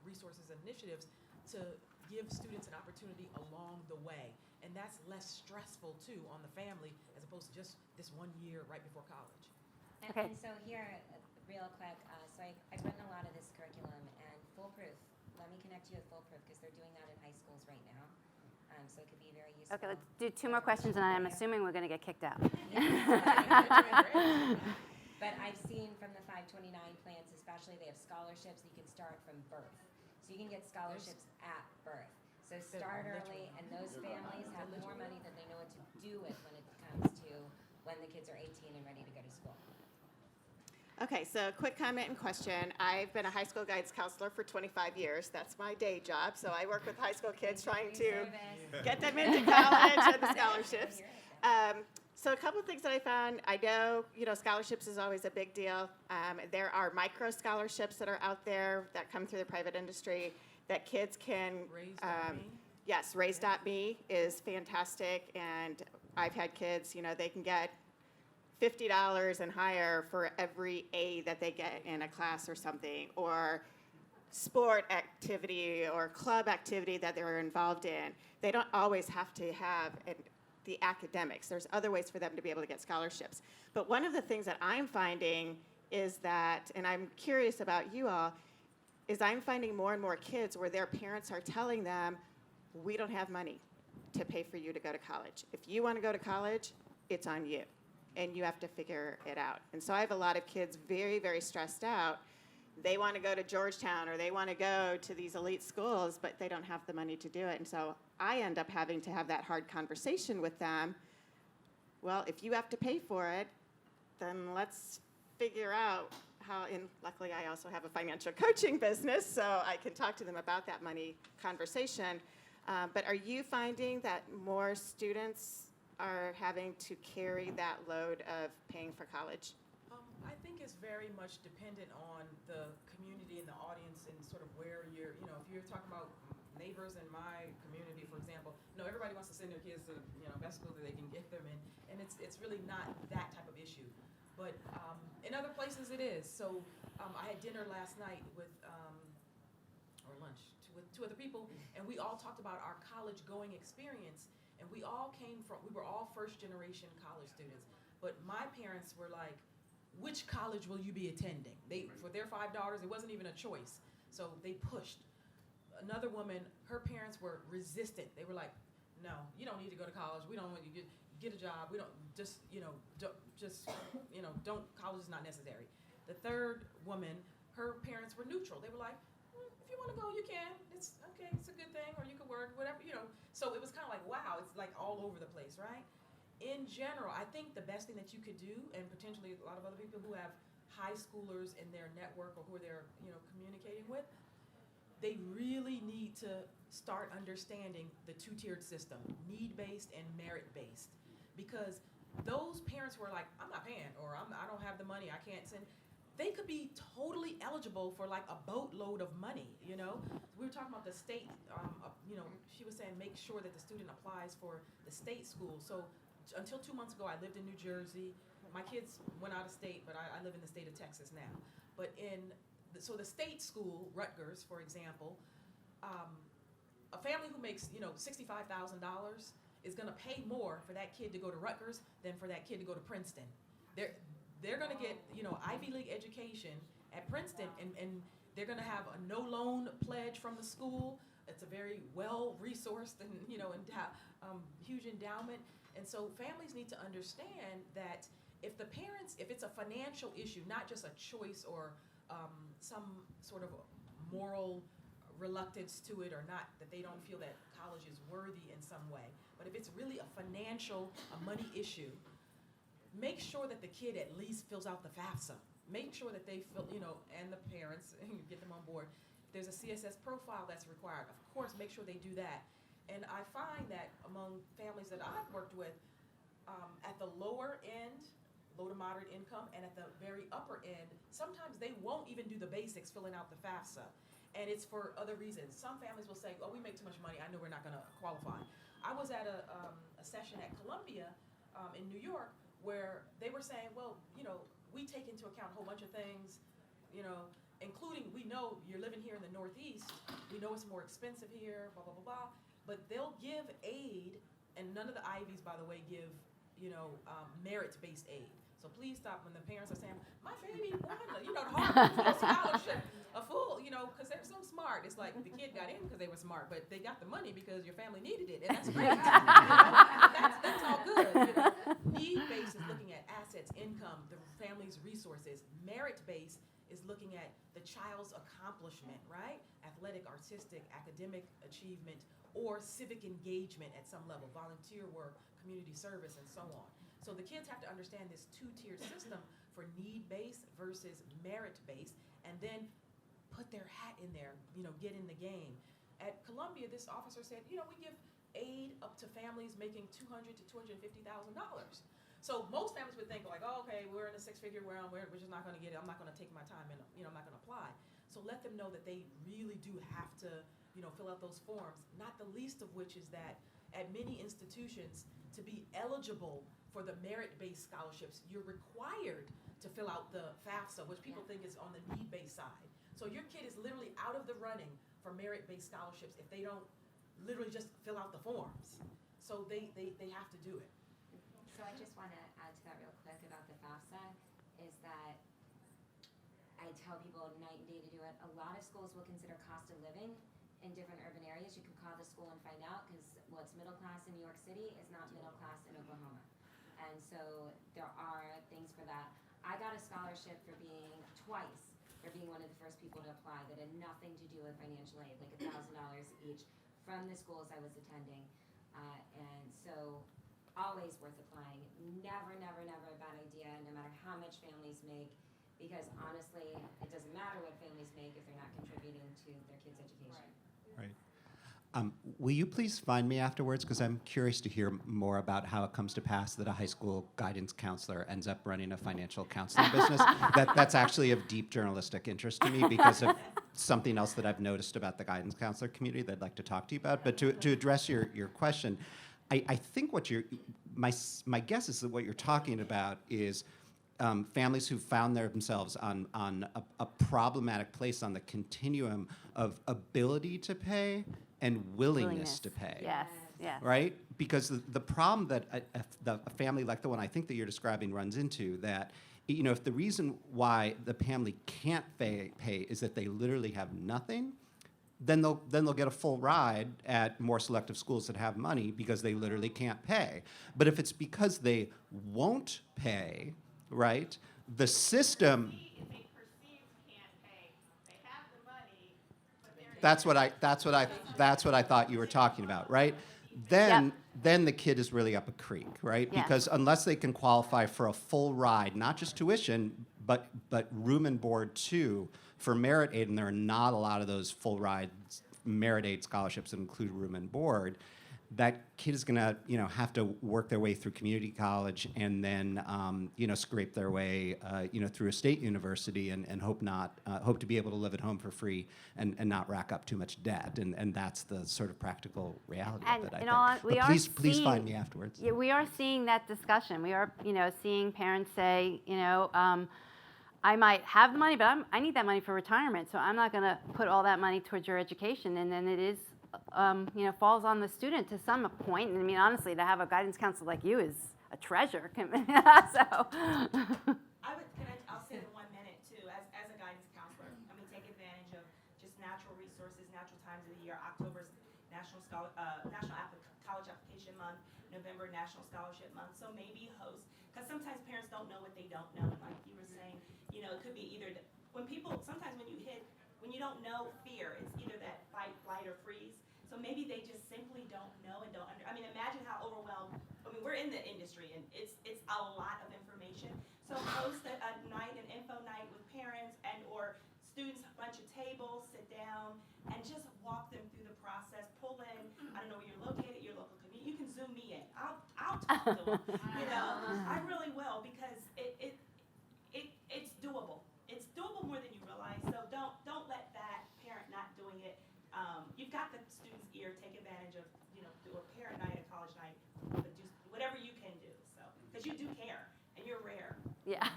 resources and initiatives to give students an opportunity along the way. And that's less stressful, too, on the family as opposed to just this 1 year right before college. Okay. And so here, real quick, so I've written a lot of this curriculum, and Foolproof, let me connect you with Foolproof, because they're doing that in high schools right now. So it could be very useful. Okay, let's do 2 more questions, and I'm assuming we're going to get kicked out. But I've seen from the 529 plans, especially, they have scholarships. You can start from birth. So you can get scholarships at birth. So start early, and those families have more money that they know what to do with when it comes to when the kids are 18 and ready to go to school. Okay, so quick comment and question. I've been a high school guidance counselor for 25 years. That's my day job. So I work with high school kids trying to get them into college and the scholarships. So a couple of things that I found. I know, scholarships is always a big deal. There are micro scholarships that are out there that come through the private industry that kids can. Raise.me? Yes, Raise.me is fantastic. And I've had kids, they can get $50 and higher for every A that they get in a class or something, or sport activity or club activity that they're involved in. They don't always have to have the academics. There's other ways for them to be able to get scholarships. But one of the things that I'm finding is that, and I'm curious about you all, is I'm finding more and more kids where their parents are telling them, we don't have money to pay for you to go to college. If you want to go to college, it's on you. And you have to figure it out. And so I have a lot of kids very, very stressed out. They want to go to Georgetown or they want to go to these elite schools, but they don't have the money to do it. And so I end up having to have that hard conversation with them. Well, if you have to pay for it, then let's figure out how, and luckily I also have a financial coaching business, so I can talk to them about that money conversation. But are you finding that more students are having to carry that load of paying for college? I think it's very much dependent on the community and the audience and sort of where you're, if you're talking about neighbors in my community, for example, everybody wants to send their kids to, best school that they can get them in, and it's really not that type of issue. But in other places it is. So I had dinner last night with, or lunch, with 2 other people, and we all talked about our college going experience. And we were all first generation college students. But my parents were like, which college will you be attending? For their 5 daughters, it wasn't even a choice. So they pushed. Another woman, her parents were resistant. They were like, no, you don't need to go to college. We don't want you to get a job. We don't, college is not necessary. The third woman, her parents were neutral. They were like, if you want to go, you can. It's okay. It's a good thing, or you could work, whatever, So it was kind of like, wow, it's like all over the place, right? In general, I think the best thing that you could do, and potentially a lot of other people who have high schoolers in their network or who they're, communicating with, they really need to start understanding the 2-tiered system, need-based and merit-based, because those parents were like, I'm not paying, or I don't have the money, I can't send. They could be totally eligible for like a boatload of money, We were talking about the state, she was saying make sure that the student applies for the state school. So until 2 months ago, I lived in New Jersey. My kids went out of state, but I live in the state of Texas now. But so the state school, Rutgers, for example, a family who makes, $65,000 is gonna pay more for that kid to go to Rutgers than for that kid to go to Princeton. they're going to get, Ivy League education at Princeton, and they're going to have a no loan pledge from the school. It's a very well resourced and huge endowment. And so families need to understand that if it's a financial issue, not just a choice or some sort of moral reluctance to it, or not that they don't feel that college is worthy in some way, but if it's really a money issue, make sure that the kid at least fills out the FAFSA. Make sure that they fill, and the parents, get them on board. There's a CSS profile that's required. Of course, make sure they do that. And I find that among families that I've worked with, at the lower end, low to moderate income, and at the very upper end, sometimes they won't even do the basics, filling out the FAFSA. And it's for other reasons. Some families will say, we make too much money, I know we're not gonna qualify. I was at a session at Columbia in New York where they were saying, we take into account a whole bunch of things, including, we know you're living here in the Northeast, we know it's more expensive here, blah, blah, blah, blah, but they'll give aid, and none of the Ivies, by the way, give, merit-based aid. So please stop when the parents are saying, my baby won, the Harvard full scholarship, because they're so smart. It's like the kid got in because they were smart, but they got the money because your family needed it, and that's great. That's all good. Need-based is looking at assets, income, the family's resources. Merit-based is looking at the child's accomplishment, right? Athletic, artistic, academic achievement, or civic engagement at some level, volunteer work, community service, and so on. So the kids have to understand this two-tiered system for need-based versus merit-based, and then put their hat in there, get in the game. At Columbia, this officer said, we give aid up to families making $200,000 to $250,000. So most families would think like, okay, we're in a six-figure realm, we're just not going to get it. I'm not going to take my time, and I'm not going to apply. So let them know that they really do have to, fill out those forms. Not the least of which is that at many institutions, to be eligible for the merit-based scholarships, you're required to fill out the FAFSA, which people think is on the need-based side. So your kid is literally out of the running for merit-based scholarships if they don't literally just fill out the forms. So they have to do it. So I just want to add to that real quick about the FAFSA, is that I tell people night and day to do it. A lot of schools will consider cost of living in different urban areas. You can call the school and find out, because what's middle class in New York City is not middle class in Oklahoma. And so there are things for that. I got a scholarship for being one of the first people to apply that had nothing to do with financial aid, like $1,000 each from the schools I was attending. And so always worth applying. Never, never, never a bad idea, no matter how much families make, because honestly, it doesn't matter what families make if they're not contributing to their kids' education. Right. Will you please find me afterwards? Because I'm curious to hear more about how it comes to pass that a high school guidance counselor ends up running a financial counseling business. That's actually of deep journalistic interest to me because of something else that I've noticed about the guidance counselor community that I'd like to talk to you about. But to address your question, I think my guess is that what you're talking about is families who found themselves on a problematic place on the continuum of ability to pay and willingness to pay. Yes, yes. Right? Because the problem that a family like the one I think that you're describing runs into, that if the reason why the family can't pay is that they literally have nothing, then they'll get a full ride at more selective schools that have money because they literally can't pay. But if it's because they won't pay, right, the system. If they perceive can't pay, they have the money, but they're That's what I thought you were talking about, right? Then the kid is really up a creek, right? Yeah. Because unless they can qualify for a full ride, not just tuition, but room and board too, for merit aid, and there are not a lot of those full ride merit aid scholarships that include room and board, that kid is gonna, have to work their way through community college and then, scrape their way, through a state university and hope to be able to live at home for free and not rack up too much debt. And that's the sort of practical reality of it, I think. Please find me afterwards. Yeah, we are seeing that discussion. We are, seeing parents say, I might have the money, but I need that money for retirement, so I'm not going to put all that money towards your education. And then it is, falls on the student to some point. And I mean, honestly, to have a guidance counselor like you is a treasure. So. I'll say in 1 minute too, as a guidance counselor, I mean, take advantage of just natural resources, natural times of the year. October's National College Application Month, November National Scholarship Month. So maybe host, because sometimes parents don't know what they don't know. And like you were saying, you know, it could be either sometimes when you don't know fear, it's either that fight, flight, or freeze. So maybe they just simply don't know and don't I mean, imagine how overwhelmed. I mean, we're in the industry, and it's a lot of information. So host a night, an info night with parents and or students, a bunch of tables, sit down, and just walk them through the process. Pull in, I don't know where you're located, your local community. You can Zoom me in. I'll talk to them. You know, I really will, because it's doable. It's doable more than you realize. So don't let that parent not doing it. You've got the student's ear. Take advantage of, you know, do a parent night, a college night, but do whatever you can do. So, because you do care and you're rare. Yeah.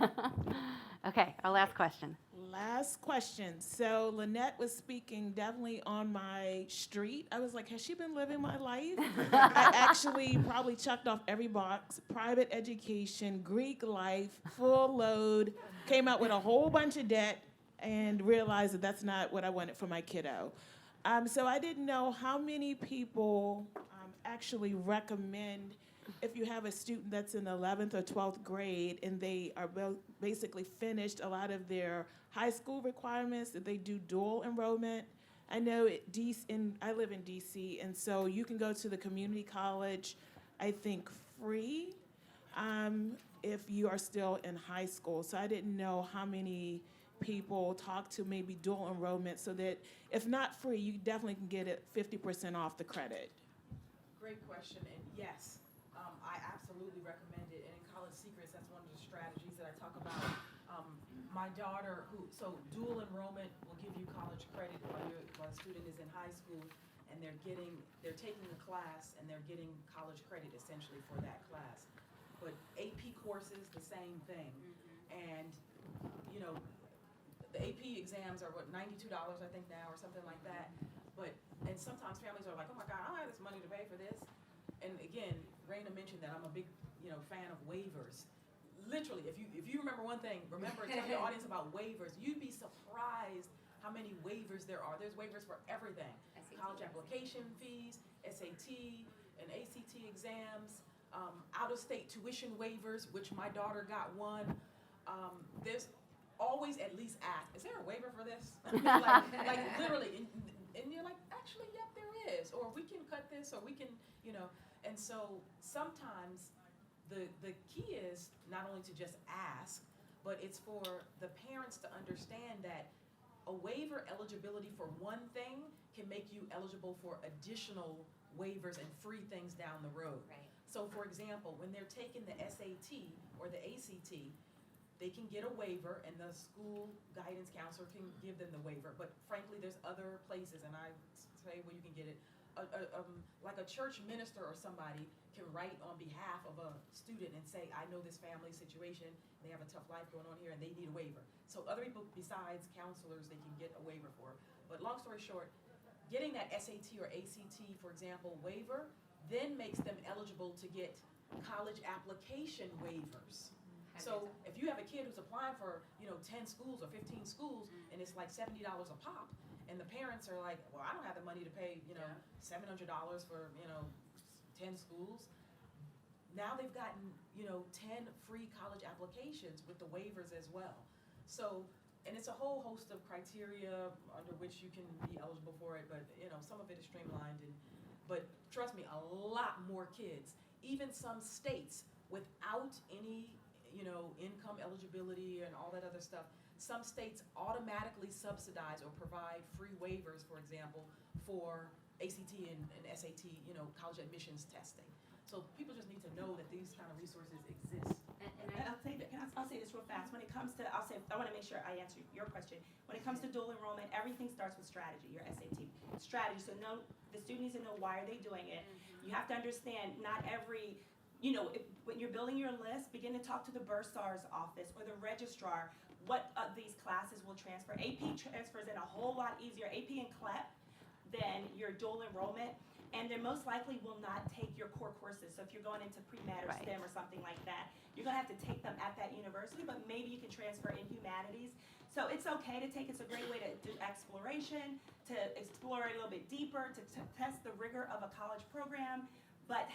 Okay, our last question. Last question. So Lynnette was speaking definitely on my street. I was like, has she been living my life? I actually probably checked off every box: private education, Greek life, full load, came out with a whole bunch of debt, and realized that that's not what I wanted for my kiddo. So I didn't know how many people actually recommend, if you have a student that's in 11th or 12th grade and they are basically finished a lot of their high school requirements, that they do dual enrollment. I know I live in DC, and so you can go to the community college, I think free, if you are still in high school. So I didn't know how many people talk to maybe dual enrollment, so that if not free, you definitely can get it 50% off the credit. Great question, and yes, I absolutely recommend it. And in College Secrets, that's one of the strategies that I talk about. My daughter, so dual enrollment will give you college credit while a student is in high school, and they're taking a class and they're getting college credit essentially for that class. But AP courses, the same thing. And, you know, the AP exams are $92 I think now, or something like that. And sometimes families are like, oh my God, I don't have this money to pay for this. And again, Reyna mentioned that I'm a big, fan of waivers. Literally, if you remember one thing, tell your audience about waivers. You'd be surprised how many waivers there are. There's waivers for everything. College application fees, SAT and ACT exams, out-of-state tuition waivers, which my daughter got one. There's always at least ask, is there a waiver for this? like literally, and you're like, actually, yep, there is. Or we can cut this, or we can, And so sometimes the key is not only to just ask, but it's for the parents to understand that a waiver eligibility for one thing can make you eligible for additional waivers and free things down the road. Right. So for example, when they're taking the SAT or the ACT, they can get a waiver, and the school guidance counselor can give them the waiver. But frankly, there's other places, and I say where you can get it. Like a church minister or somebody can write on behalf of a student and say, I know this family situation, they have a tough life going on here, and they need a waiver. So other people besides counselors, they can get a waiver for. But long story short, getting that SAT or ACT, for example, waiver, then makes them eligible to get college application waivers. So if you have a kid who's applying for, 10 schools or 15 schools, and it's like $70 a pop, and the parents are like, well, I don't have the money to pay, $700 for, 10 schools. Now they've gotten, 10 free college applications with the waivers as well. So, and it's a whole host of criteria under which you can be eligible for it, but, some of it is streamlined. But trust me, a lot more kids, even some states without any income eligibility and all that other stuff, some states automatically subsidize or provide free waivers, for example, for ACT and SAT, college admissions testing. So people just need to know that these kind of resources exist. And I'll say this real fast. When it comes to, I want to make sure I answer your question. When it comes to dual enrollment, everything starts with strategy, your SAT. Strategy, so the student needs to know why are they doing it. You have to understand not every, when you're building your list, begin to talk to the bursar's office or the registrar what these classes will transfer. AP transfers in a whole lot easier, AP and CLEP, than your dual enrollment. and they most likely will not take your core courses. So if you're going into pre-med or Right. STEM or something like that, you're gonna have to take them at that university, but maybe you can transfer in humanities. So it's okay to take, it's a great way to do exploration, to explore it a little bit deeper, to test the rigor of a college program, but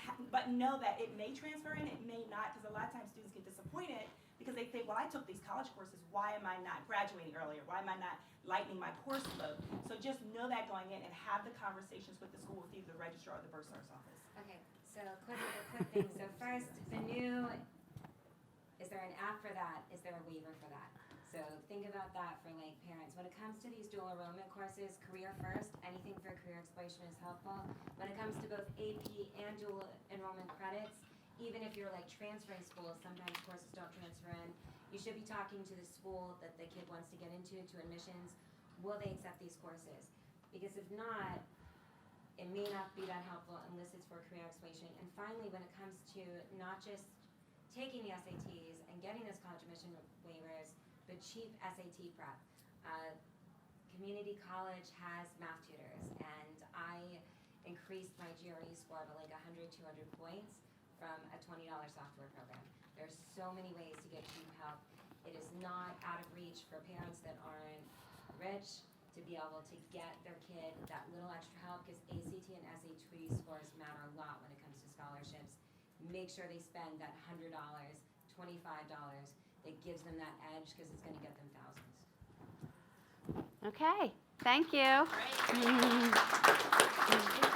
know that it may transfer in, it may not, because a lot of times students get disappointed because they think, well, I took these college courses, why am I not graduating earlier? Why am I not lightening my course load? So just know that going in and have the conversations with the school, with either the registrar or the bursar's office. Okay, so quick things. So first, is there an app for that? Is there a waiver for that? So think about that for like parents. When it comes to these dual enrollment courses, career first, anything for career exploration is helpful. When it comes to both AP and dual enrollment credits, even if you're like transferring schools, sometimes courses don't transfer in. You should be talking to the school that the kid wants to get into, to admissions. Will they accept these courses? Because if not, it may not be that helpful unless it's for career exploration. And finally, when it comes to not just taking the SATs and getting those college admission waivers, but cheap SAT prep. Community college has math tutors, and I increased my GRE score by like 100, 200 points from a $20 software program. There's so many ways to get cheap help. It is not out of reach for parents that aren't rich to be able to get their kid that little extra help, because ACT and SAT scores matter a lot when it comes to scholarships. Make sure they spend that $100, $25 that gives them that edge, because it's going to get them thousands. Okay, thank you. Great.